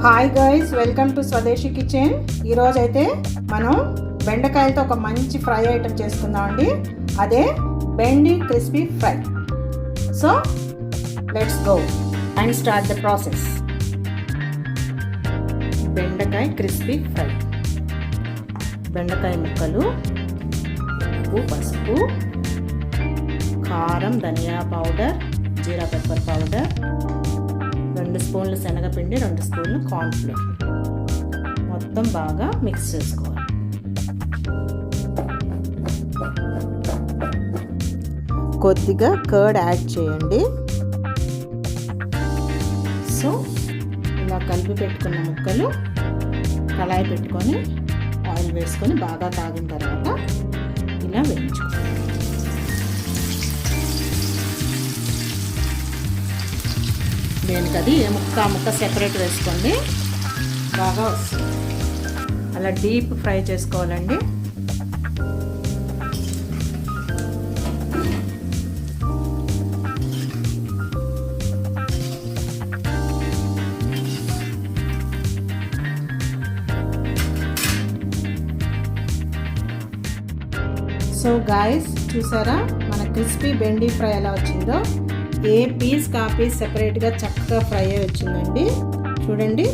Hi guys, welcome to స్వదేశీ kitchen. ఈరోజు అయితే మనం బెండకాయలతో ఒక మంచి ఫ్రై ఐటమ్ చేసుకుందామండి. అదే బెండి crispy fry. So let's go and start the process. బెండకాయ క్రిస్పీ ఫ్రై. బెండకాయ ముక్కలు, ఉప్పు, పసుపు, కారం, ధనియా పౌడర్, జీరా పెప్పర్ పౌడర్, 2 స్పూన్లు శనగపిండి, 2 స్పూన్లు కార్న్ఫ్లోర్. మొత్తం బాగా మిక్స్ చేసుకోవాలి. కొద్దిగా కర్డ్ యాడ్ చేయండి. సో ఇలా కలిపి పెట్టుకున్న ముక్కలు కళాయి పెట్టుకొని ఆయిల్ వేసుకొని బాగా తాగిన తర్వాత ఇలా వేయించుకోవాలి. దేనికి అది ముక్క సెపరేట్ వేసుకోండి, బాగా వస్తుంది. అలా డీప్ ఫ్రై చేసుకోవాలండి. సో గాయస్, చూసారా మన క్రిస్పీ బెండి ఫ్రై ఎలా వచ్చిందో? ఏ పీస్ కా పీస్ సెపరేట్గా చక్కగా ఫ్రై అయి వచ్చిందండి. చూడండి.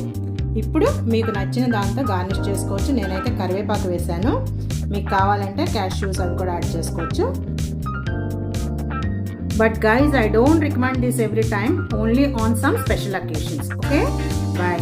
ఇప్పుడు మీకు నచ్చిన దాంతో గార్నిష్ చేసుకోవచ్చు. నేనైతే కరివేపాకు వేసాను. మీకు కావాలంటే క్యాష్యూస్ అవి కూడా యాడ్ చేసుకోవచ్చు. But guys, I don't recommend this every time, only on some special occasions. Okay, bye.